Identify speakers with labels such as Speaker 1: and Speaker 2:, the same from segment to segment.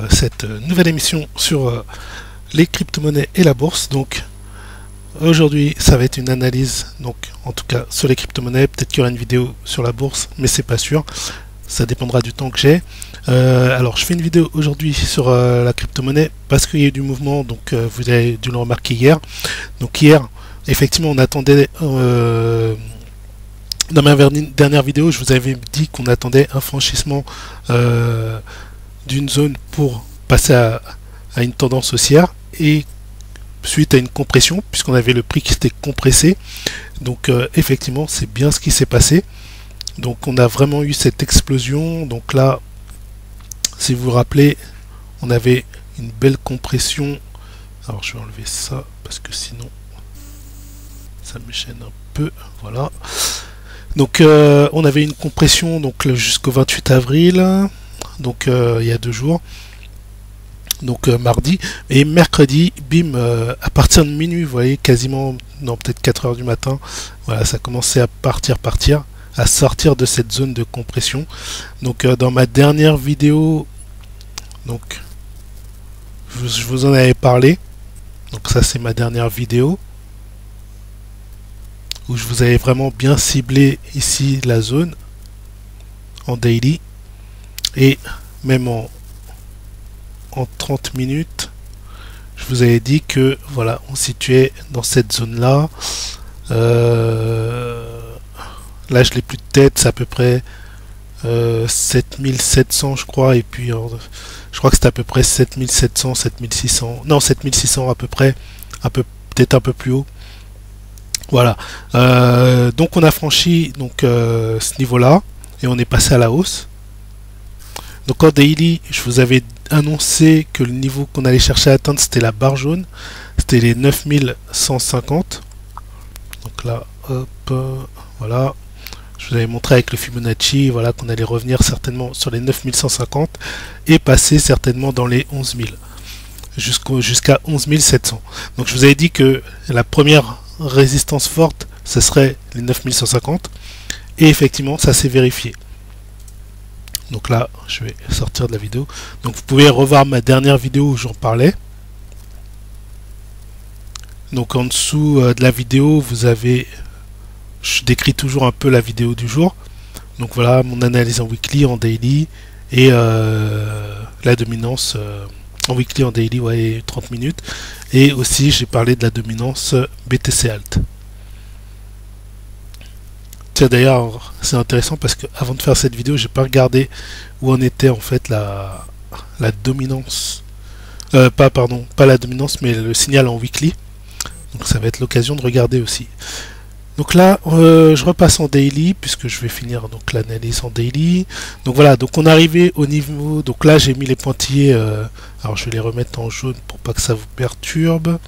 Speaker 1: cette nouvelle émission sur les crypto-monnaies et la bourse. Donc aujourd'hui ça va être une analyse, donc en tout cas sur les crypto-monnaies. Peut-être qu'il y aura une vidéo sur la bourse, mais c'est pas sûr, ça dépendra du temps que j'ai. Alors je fais une vidéo aujourd'hui sur la crypto-monnaie parce qu'il y a eu du mouvement, donc vous avez dû le remarquer hier. Donc hier effectivement on attendait dans ma dernière vidéo, je vous avais dit qu'on attendait un franchissement d'une zone pour passer à une tendance haussière, et suite à une compression, puisqu'on avait le prix qui s'était compressé. Donc effectivement, c'est bien ce qui s'est passé. Donc on a vraiment eu cette explosion. Donc là, si vous vous rappelez, on avait une belle compression. Alors je vais enlever ça, parce que sinon, ça me gêne un peu. Voilà. Donc on avait une compression donc jusqu'au 28 avril, donc il y a 2 jours, donc mardi, et mercredi, bim, à partir de minuit, vous voyez, quasiment, non, peut-être 4 heures du matin, voilà, ça commençait à partir, à sortir de cette zone de compression. Donc dans ma dernière vidéo, donc je vous en avais parlé, donc ça c'est ma dernière vidéo, où je vous avais vraiment bien ciblé ici la zone en daily, et même en 30 minutes je vous avais dit que voilà, on situait dans cette zone là. Là je l'ai plus de tête, c'est à peu près 7700 je crois, et puis je crois que c'est à peu près 7700, 7600, non 7600 à peu près, peut-être un peu plus haut. Voilà, donc on a franchi donc ce niveau-là et on est passé à la hausse. Donc en daily, je vous avais annoncé que le niveau qu'on allait chercher à atteindre, c'était la barre jaune, c'était les 9150. Donc là, hop, voilà, je vous avais montré avec le Fibonacci, voilà, qu'on allait revenir certainement sur les 9150 et passer certainement dans les 11000 jusqu'à 11700. Donc je vous avais dit que la première résistance forte, ce serait les 9150, et effectivement ça s'est vérifié. Donc là je vais sortir de la vidéo, donc vous pouvez revoir ma dernière vidéo où j'en parlais. Donc en dessous de la vidéo vous avez, je décris toujours un peu la vidéo du jour, donc voilà mon analyse en weekly, en daily, et la dominance en weekly, en daily, ouais, 30 minutes. Et aussi, j'ai parlé de la dominance BTC Alt. Tiens, d'ailleurs, c'est intéressant parce que avant de faire cette vidéo, j'ai pas regardé où en était en fait la dominance. Pas la dominance, mais le signal en weekly. Donc ça va être l'occasion de regarder aussi. Donc là, je repasse en daily, puisque je vais finir donc l'analyse en daily. Donc voilà, donc on est arrivé au niveau, donc là j'ai mis les pointillés, alors je vais les remettre en jaune pour pas que ça vous perturbe.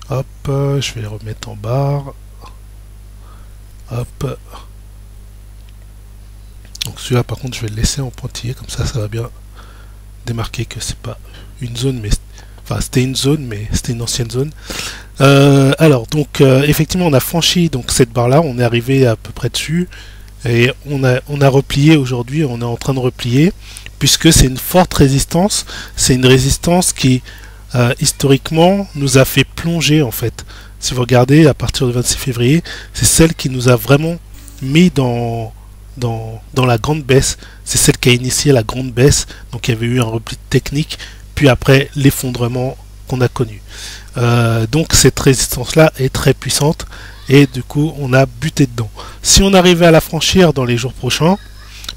Speaker 1: Hop, je vais les remettre en barre. Hop. Donc celui-là par contre je vais le laisser en pointillé, comme ça va bien démarquer que c'est pas une zone, mais enfin c'était une zone, mais c'était une ancienne zone. Alors donc effectivement on a franchi donc cette barre là, on est arrivé à peu près dessus, et on a replié aujourd'hui, on est en train de replier, puisque c'est une forte résistance, c'est une résistance qui historiquement nous a fait plonger en fait. Si vous regardez à partir du 26 février, c'est celle qui nous a vraiment mis dans la grande baisse, c'est celle qui a initié la grande baisse. Donc il y avait eu un repli technique, puis après l'effondrement qu'on a connu. Donc cette résistance là est très puissante, et du coup on a buté dedans. Si on arrivait à la franchir dans les jours prochains,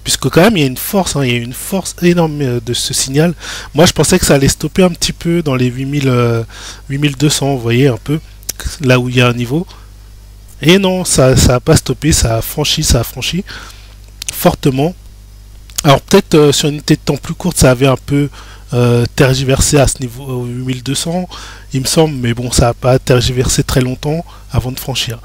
Speaker 1: puisque quand même il y a une force, hein, il y a une force énorme de ce signal. Moi je pensais que ça allait stopper un petit peu dans les 8200, vous voyez un peu là où il y a un niveau, et non, ça n'a pas stoppé, ça a franchi fortement. Alors peut-être sur une unité de temps plus courte ça avait un peu tergiversé à ce niveau 8200 il me semble, mais bon, ça n'a pas tergiversé très longtemps avant de franchir.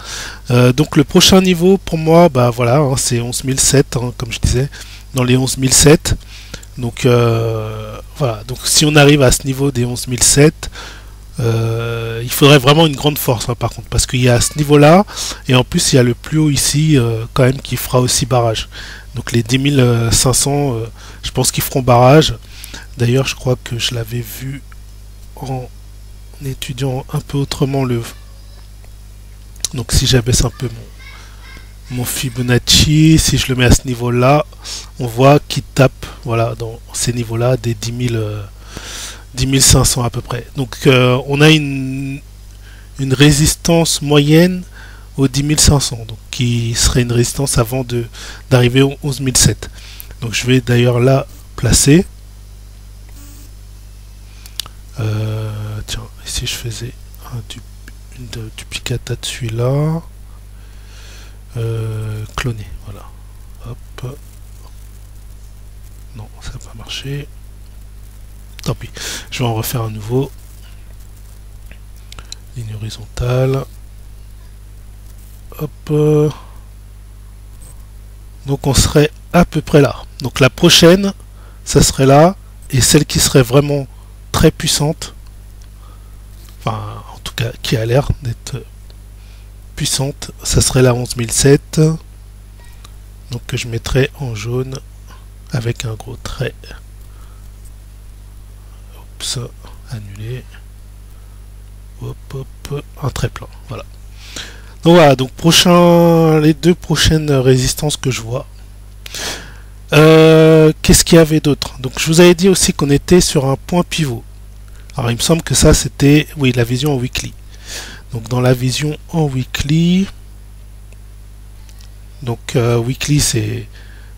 Speaker 1: Donc le prochain niveau pour moi, bah voilà, hein, c'est 11007, hein, comme je disais, dans les 11007. Donc voilà, donc si on arrive à ce niveau des 11007, Il faudrait vraiment une grande force, hein, par contre, parce qu'il y a ce niveau-là, et en plus il y a le plus haut ici, quand même, qui fera aussi barrage. Donc les 10 500, je pense qu'ils feront barrage. D'ailleurs, je crois que je l'avais vu en étudiant un peu autrement le... Donc si j'abaisse un peu mon Fibonacci, si je le mets à ce niveau-là, on voit qu'il tape, voilà, dans ces niveaux-là, des 10 500 à peu près. Donc on a une résistance moyenne aux 10 500, donc qui serait une résistance avant d'arriver aux 11 700. Donc je vais d'ailleurs la placer. Tiens, et si je faisais une duplicata de celui-là, cloner, voilà. Hop. Non, ça n'a pas marché. Tant pis, je vais en refaire un nouveau. Ligne horizontale. Hop. Donc on serait à peu près là. Donc la prochaine, ça serait là. Et celle qui serait vraiment très puissante, enfin en tout cas qui a l'air d'être puissante, ça serait la 11 700. Donc que je mettrais en jaune avec un gros trait. Oups, annulé. Hop, hop, un trait plein. Voilà. Donc voilà, donc les deux prochaines résistances que je vois. Qu'est-ce qu'il y avait d'autre? Donc je vous avais dit aussi qu'on était sur un point pivot. Alors il me semble que ça c'était, oui, la vision en weekly. Donc dans la vision en weekly, donc weekly c'est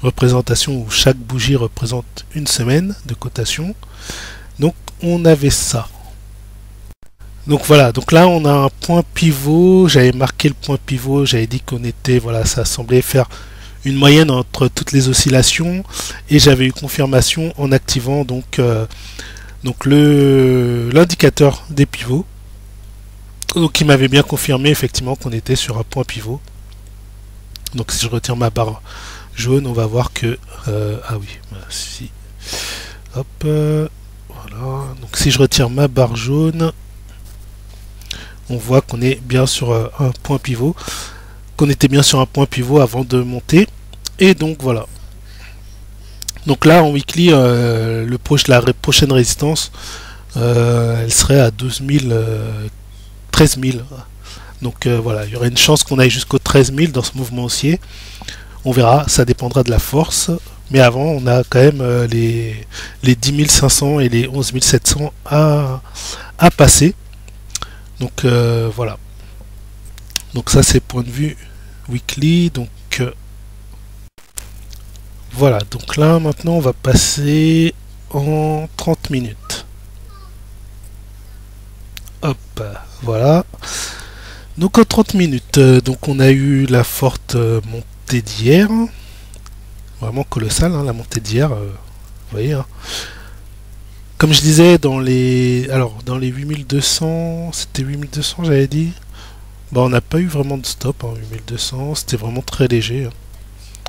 Speaker 1: représentation où chaque bougie représente une semaine de cotation. Donc on avait ça. Donc voilà, donc là on a un point pivot, j'avais marqué le point pivot, j'avais dit qu'on était, voilà, ça semblait faire une moyenne entre toutes les oscillations, et j'avais eu confirmation en activant donc l'indicateur des pivots, donc il m'avait bien confirmé effectivement qu'on était sur un point pivot. Donc si je retire ma barre jaune, on va voir que ah oui, voilà, si, hop, voilà, donc si je retire ma barre jaune, on voit qu'on est bien sur un point pivot, qu'on était bien sur un point pivot avant de monter. Et donc voilà. Donc là en weekly, la prochaine résistance, elle serait à 12 000, 13 000. Donc voilà, il y aurait une chance qu'on aille jusqu'au 13 000 dans ce mouvement haussier. On verra, ça dépendra de la force. Mais avant, on a quand même les 10 500 et les 11 700 à passer. Donc voilà. Donc ça c'est point de vue weekly. Donc voilà. Donc là maintenant on va passer en 30 minutes. Hop, voilà. Donc en 30 minutes, donc on a eu la forte montée d'hier. Vraiment colossale, hein, la montée d'hier. Vous voyez, hein. Comme je disais, dans les 8200, c'était 8200 j'avais dit. Bah, on n'a pas eu vraiment de stop, hein, 8200, c'était vraiment très léger. Hein.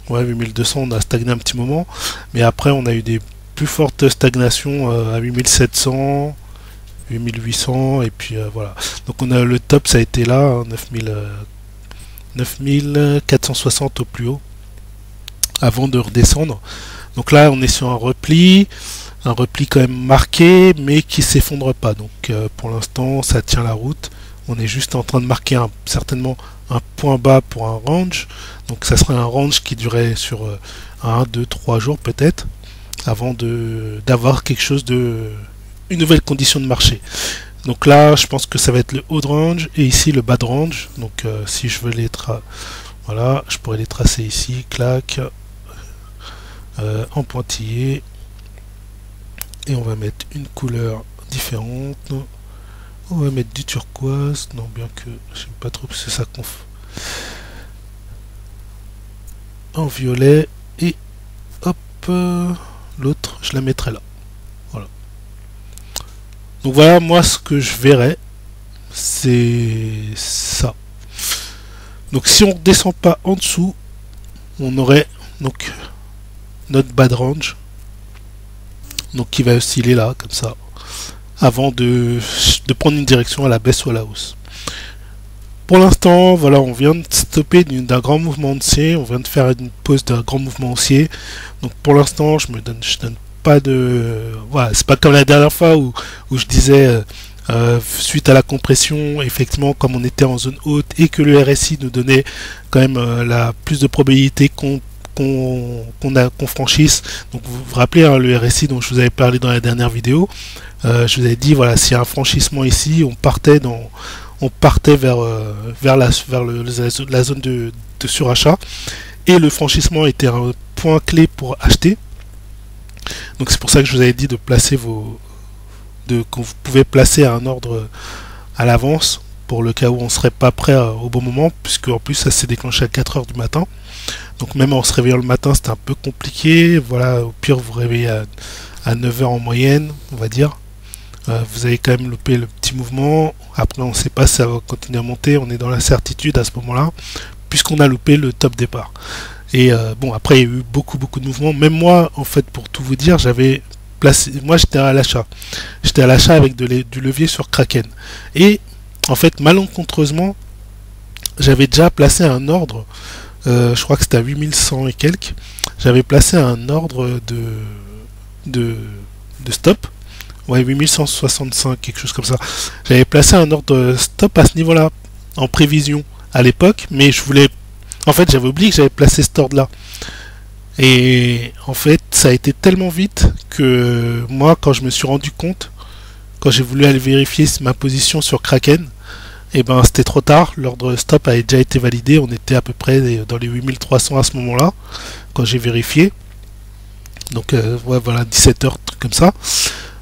Speaker 1: Ouais, 8200, on a stagné un petit moment, mais après on a eu des plus fortes stagnations à 8700, 8800, et puis voilà. Donc on a le top, ça a été là, hein, 9460 au plus haut, avant de redescendre. Donc là, on est sur un repli quand même marqué, mais qui s'effondre pas. Donc pour l'instant, ça tient la route. On est juste en train de marquer certainement un point bas pour un range. Donc ça serait un range qui durait sur 1, 2, 3 jours peut-être, avant d'avoir quelque chose une nouvelle condition de marché. Donc là, je pense que ça va être le haut de range et ici le bas de range. Donc si je veux voilà, je pourrais les tracer ici, clac, en pointillé. Et on va mettre une couleur différente. On va mettre du turquoise. Non, bien que je n'aime pas trop parce que ça conf. En violet. Et hop, l'autre, je la mettrai là. Voilà. Donc voilà, moi ce que je verrais, c'est ça. Donc si on ne descend pas en dessous, on aurait donc notre bas de range. Donc qui va osciller là, comme ça, avant de prendre une direction à la baisse ou à la hausse. Pour l'instant, voilà, on vient de stopper d'un grand mouvement haussier, on vient de faire une pause d'un grand mouvement haussier. Donc pour l'instant, je donne pas de, voilà, c'est pas comme la dernière fois où je disais suite à la compression, effectivement, comme on était en zone haute et que le RSI nous donnait quand même la plus de probabilité qu'on franchisse. Donc vous vous rappelez hein, le RSI dont je vous avais parlé dans la dernière vidéo. Je vous avais dit voilà, s'il y a un franchissement ici, on partait vers la zone de surachat, et le franchissement était un point clé pour acheter. Donc c'est pour ça que je vous avais dit de placer qu'on pouvait placer un ordre à l'avance pour le cas où on serait pas prêt au bon moment, puisque en plus ça s'est déclenché à 4 heures du matin. Donc même en se réveillant le matin, c'était un peu compliqué. Voilà, au pire vous réveillez à 9 heures en moyenne, on va dire. Vous avez quand même loupé le petit mouvement. Après, on ne sait pas si ça va continuer à monter. On est dans l'incertitude à ce moment-là, puisqu'on a loupé le top départ. Et bon, après, il y a eu beaucoup de mouvements. Même moi, en fait, pour tout vous dire, j'avais placé. Moi, j'étais à l'achat. J'étais à l'achat avec du levier sur Kraken. Et en fait, malencontreusement, j'avais déjà placé un ordre. Je crois que c'était à 8100 et quelques. J'avais placé un ordre de stop. Ouais, 8165, quelque chose comme ça. J'avais placé un ordre stop à ce niveau-là, en prévision à l'époque, mais je voulais... En fait, j'avais oublié que j'avais placé cet ordre-là. Et en fait, ça a été tellement vite que moi, quand je me suis rendu compte, quand j'ai voulu aller vérifier ma position sur Kraken, et ben c'était trop tard, l'ordre stop avait déjà été validé, on était à peu près dans les 8300 à ce moment-là, quand j'ai vérifié. Donc ouais, voilà, 17 heures, truc comme ça.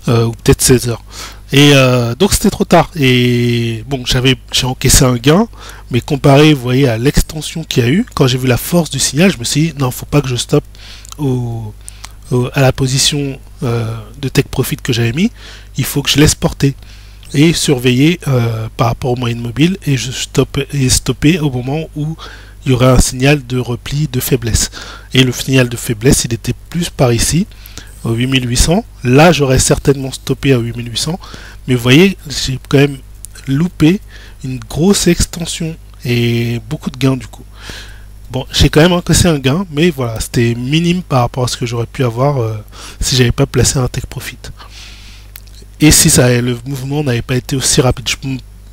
Speaker 1: Ou peut-être 16 heures. Et donc c'était trop tard. Et bon, j'ai encaissé un gain, mais comparé, vous voyez, à l'extension qu'il y a eu, quand j'ai vu la force du signal, je me suis dit, non, faut pas que je stoppe à la position de take profit que j'avais mis, il faut que je laisse porter et surveiller par rapport aux moyennes mobiles, et stopper au moment où il y aurait un signal de repli de faiblesse. Et le signal de faiblesse, il était plus par ici, au 8800. Là, j'aurais certainement stoppé à 8800, mais vous voyez, j'ai quand même loupé une grosse extension et beaucoup de gains du coup. Bon, j'ai quand même encaissé un gain, mais voilà, c'était minime par rapport à ce que j'aurais pu avoir si j'avais pas placé un take profit. Et si le mouvement n'avait pas été aussi rapide.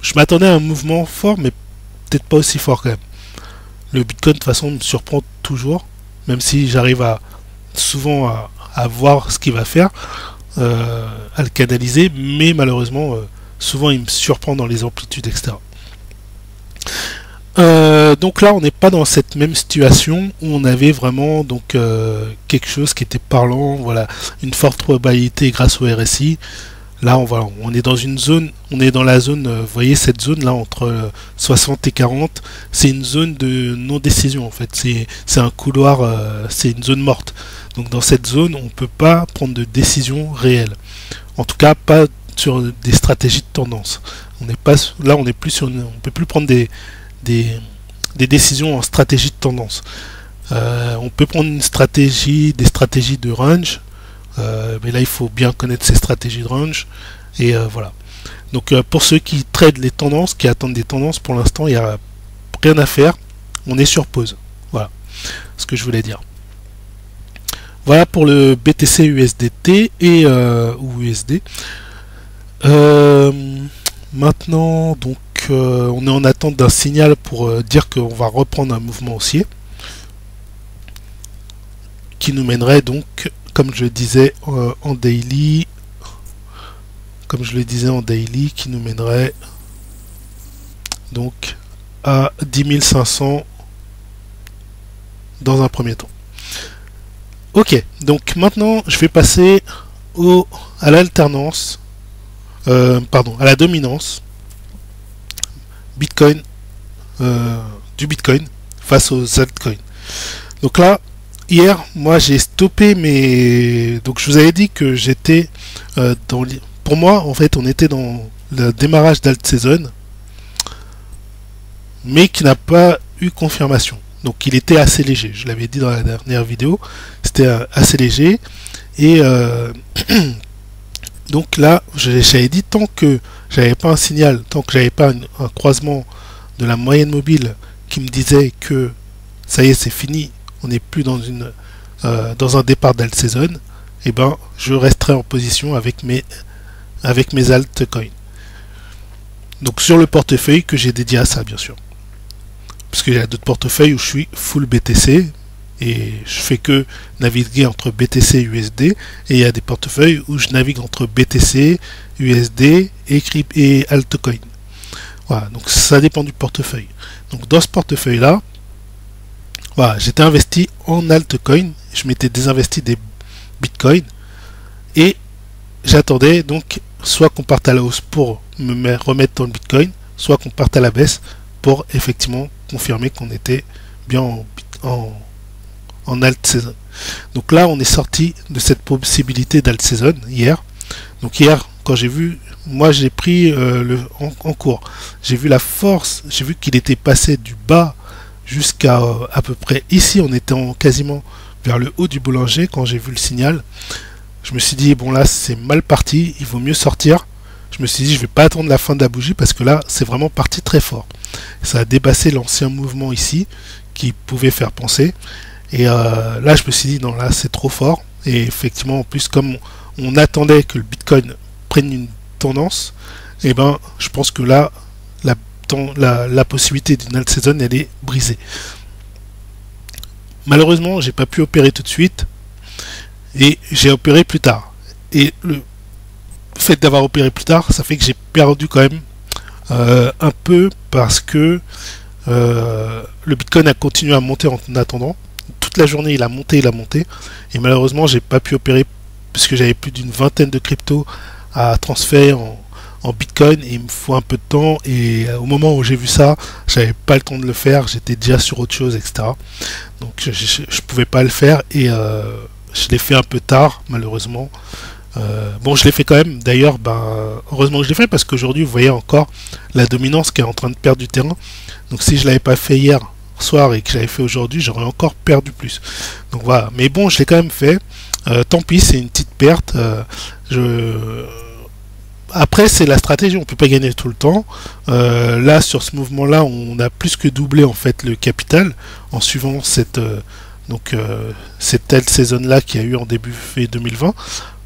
Speaker 1: Je m'attendais à un mouvement fort, mais peut-être pas aussi fort quand même. Le Bitcoin de toute façon me surprend toujours, même si j'arrive souvent à voir ce qu'il va faire, à le canaliser, mais malheureusement souvent il me surprend dans les amplitudes, etc. Donc là on n'est pas dans cette même situation où on avait vraiment donc quelque chose qui était parlant, voilà, une forte probabilité grâce au RSI. Là on est dans une zone, on est dans la zone, vous voyez cette zone là entre 60 et 40, c'est une zone de non-décision en fait, c'est un couloir, c'est une zone morte. Donc dans cette zone, on ne peut pas prendre de décision réelle. En tout cas, pas sur des stratégies de tendance. On n'est pas là, on peut plus prendre des décisions en stratégie de tendance. On peut prendre des stratégies de range, mais là il faut bien connaître ces stratégies de range. Et voilà. Donc pour ceux qui tradent les tendances, qui attendent des tendances, pour l'instant il n'y a rien à faire. On est sur pause. Voilà ce que je voulais dire. Voilà pour le BTC USDT et ou USD. Maintenant, donc, on est en attente d'un signal pour dire qu'on va reprendre un mouvement haussier qui nous mènerait donc, comme je le disais en daily, qui nous mènerait donc à 10 500 dans un premier temps. Ok, donc maintenant je vais passer à l'alternance, à la dominance Bitcoin, du Bitcoin face aux altcoins. Donc là, hier, moi j'ai stoppé donc je vous avais dit que j'étais pour moi, en fait, on était dans le démarrage d'alt season, mais qui n'a pas eu confirmation. Donc il était assez léger, je l'avais dit dans la dernière vidéo, c'était assez léger, et Donc là, j'avais dit, tant que j'avais pas un signal, tant que j'avais pas un croisement de la moyenne mobile qui me disait que ça y est, c'est fini, on n'est plus dans un départ d'alt saison, et ben je resterai en position avec mes altcoins. Donc sur le portefeuille que j'ai dédié à ça, bien sûr. Parce qu'il y a d'autres portefeuilles où je suis full BTC et je fais que naviguer entre BTC et USD, et il y a des portefeuilles où je navigue entre BTC, USD et altcoin. Voilà, donc ça dépend du portefeuille. Donc dans ce portefeuille là, voilà, j'étais investi en altcoin, je m'étais désinvesti des bitcoins et j'attendais donc soit qu'on parte à la hausse pour me remettre dans le bitcoin, soit qu'on parte à la baisse pour effectivement confirmer qu'on était bien en alt season. Donc là on est sorti de cette possibilité d'alt season hier. Donc hier quand j'ai vu, moi j'ai pris en cours, j'ai vu la force, j'ai vu qu'il était passé du bas jusqu'à à peu près ici, on était quasiment vers le haut du boulanger quand j'ai vu le signal. Je me suis dit bon là c'est mal parti, il vaut mieux sortir. Je me suis dit je vais pas attendre la fin de la bougie parce que là c'est vraiment parti très fort. Ça a dépassé l'ancien mouvement ici qui pouvait faire penser. Et là je me suis dit non là c'est trop fort. Et effectivement en plus comme on attendait que le Bitcoin prenne une tendance, et ben je pense que là la possibilité d'une alt season elle est brisée. Malheureusement j'ai pas pu opérer tout de suite et j'ai opéré plus tard. Et le fait d'avoir opéré plus tard, ça fait que j'ai perdu quand même un peu parce que le Bitcoin a continué à monter en attendant. Toute la journée il a monté, et malheureusement j'ai pas pu opérer parce que j'avais plus d'une vingtaine de cryptos à transférer en Bitcoin et il me faut un peu de temps, et au moment où j'ai vu ça j'avais pas le temps de le faire, j'étais déjà sur autre chose, etc. Donc je pouvais pas le faire et je l'ai fait un peu tard malheureusement. Bon, je l'ai fait quand même. D'ailleurs, heureusement que je l'ai fait parce qu'aujourd'hui, vous voyez encore la dominance qui est en train de perdre du terrain. Donc, si je l'avais pas fait hier soir et que j'avais fait aujourd'hui, j'aurais encore perdu plus. Donc voilà. Mais bon, je l'ai quand même fait. Tant pis, c'est une petite perte. Après, c'est la stratégie. On peut pas gagner tout le temps. Là, sur ce mouvement-là, on a plus que doublé en fait le capital en suivant cette telle saison-là qu'il y a eu en début février 2020.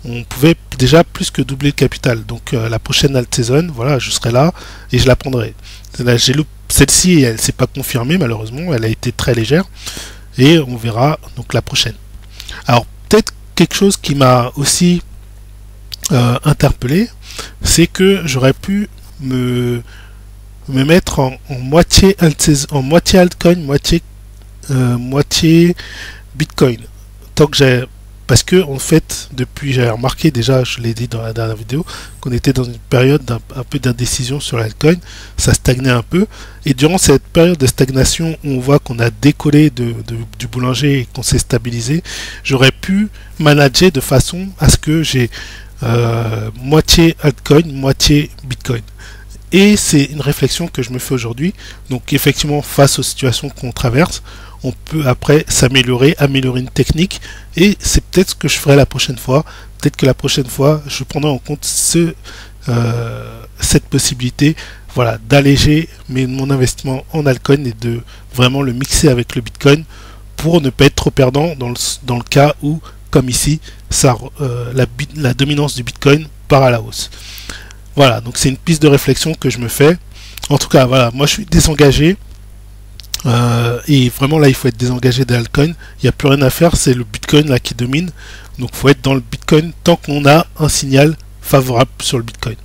Speaker 1: On pouvait déjà plus que doubler le capital. Donc la prochaine alt season, voilà, je serai là et je la prendrai. Là, celle-ci, elle s'est pas confirmée malheureusement, elle a été très légère et on verra donc la prochaine. Alors peut-être quelque chose qui m'a aussi interpellé, c'est que j'aurais pu me mettre en moitié altcoin, moitié Bitcoin. Tant que j'ai Parce que en fait, depuis, j'avais remarqué déjà, je l'ai dit dans la dernière vidéo, qu'on était dans une période un peu d'indécision sur l'altcoin, ça stagnait un peu, et durant cette période de stagnation, on voit qu'on a décollé du boulanger et qu'on s'est stabilisé, j'aurais pu manager de façon à ce que j'ai moitié altcoin, moitié Bitcoin. Et c'est une réflexion que je me fais aujourd'hui. Donc effectivement, face aux situations qu'on traverse, on peut après s'améliorer, améliorer une technique, et c'est peut-être ce que je ferai la prochaine fois. Peut-être que la prochaine fois, je prendrai en compte cette possibilité, voilà, d'alléger mon investissement en altcoin et de vraiment le mixer avec le Bitcoin pour ne pas être trop perdant dans le cas où, comme ici, la dominance du Bitcoin part à la hausse. Voilà, donc c'est une piste de réflexion que je me fais. En tout cas, voilà, moi je suis désengagé. Et vraiment là il faut être désengagé des altcoins, il n'y a plus rien à faire, c'est le Bitcoin là qui domine, donc il faut être dans le Bitcoin tant qu'on a un signal favorable sur le Bitcoin.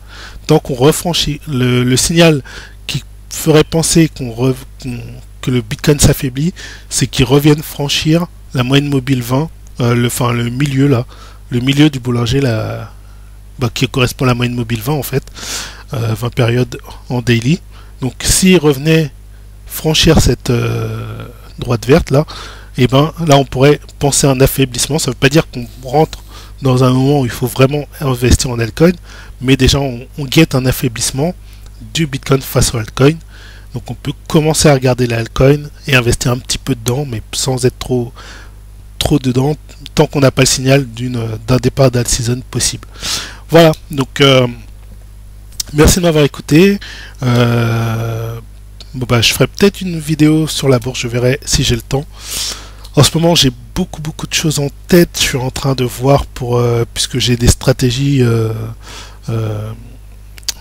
Speaker 1: Tant qu'on refranchit le signal qui ferait penser que le Bitcoin s'affaiblit, c'est qu'il revienne franchir la moyenne mobile 20, le milieu là, le milieu du boulanger là, qui correspond à la moyenne mobile 20 en fait, 20 périodes en daily. Donc s'il revenait franchir cette droite verte là, et ben là on pourrait penser à un affaiblissement. Ça veut pas dire qu'on rentre dans un moment où il faut vraiment investir en altcoin, mais déjà on guette un affaiblissement du Bitcoin face au altcoin. Donc on peut commencer à regarder l'altcoin et investir un petit peu dedans, mais sans être trop dedans, tant qu'on n'a pas le signal d'un départ d'alt season possible. Voilà, donc merci de m'avoir écouté. Bon, bah, je ferai peut-être une vidéo sur la bourse, je verrai si j'ai le temps. En ce moment, j'ai beaucoup de choses en tête. Je suis en train de voir puisque j'ai des stratégies. En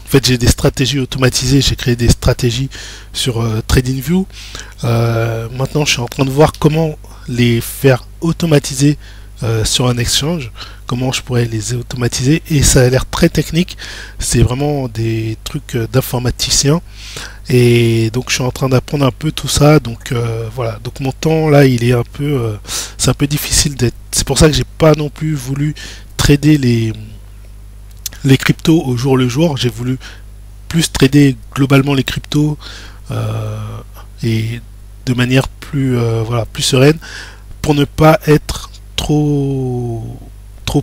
Speaker 1: fait, j'ai des stratégies automatisées. J'ai créé des stratégies sur TradingView. Maintenant, je suis en train de voir comment les faire automatiser sur un exchange. Comment je pourrais les automatiser. Et ça a l'air très technique. C'est vraiment des trucs d'informaticien. Et donc je suis en train d'apprendre un peu tout ça, donc voilà, donc mon temps là il est un peu c'est un peu difficile d'être, c'est pour ça que j'ai pas non plus voulu trader les cryptos au jour le jour. J'ai voulu plus trader globalement les cryptos et de manière plus voilà, plus sereine, pour ne pas être trop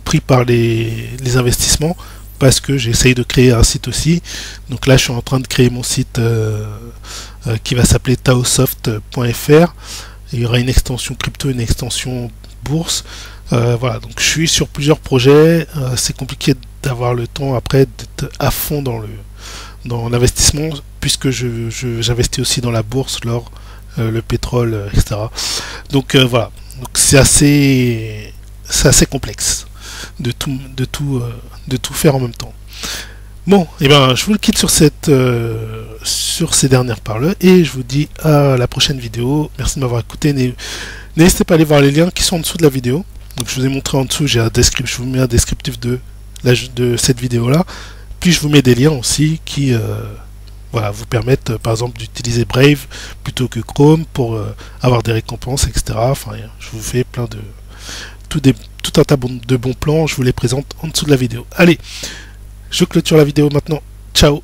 Speaker 1: pris par les investissements, parce que j'essaye de créer un site aussi. Donc là je suis en train de créer mon site qui va s'appeler taosoft.fr. Il y aura une extension crypto, une extension bourse. Voilà, donc je suis sur plusieurs projets. C'est compliqué d'avoir le temps après d'être à fond dans l'investissement, puisque j'investis aussi dans la bourse, l'or, le pétrole, etc. Donc voilà, donc c'est assez complexe de tout faire en même temps. Bon, et ben je vous le quitte sur ces dernières paroles et je vous dis à la prochaine vidéo. Merci de m'avoir écouté. N'hésitez pas à aller voir les liens qui sont en dessous de la vidéo. Donc je vous ai montré en dessous, je vous mets un descriptif de cette vidéo là. Puis je vous mets des liens aussi qui voilà, vous permettent par exemple d'utiliser Brave plutôt que Chrome pour avoir des récompenses, etc. Enfin, je vous fais plein de tout un tas de bons plans, je vous les présente en dessous de la vidéo. Allez, je clôture la vidéo maintenant. Ciao!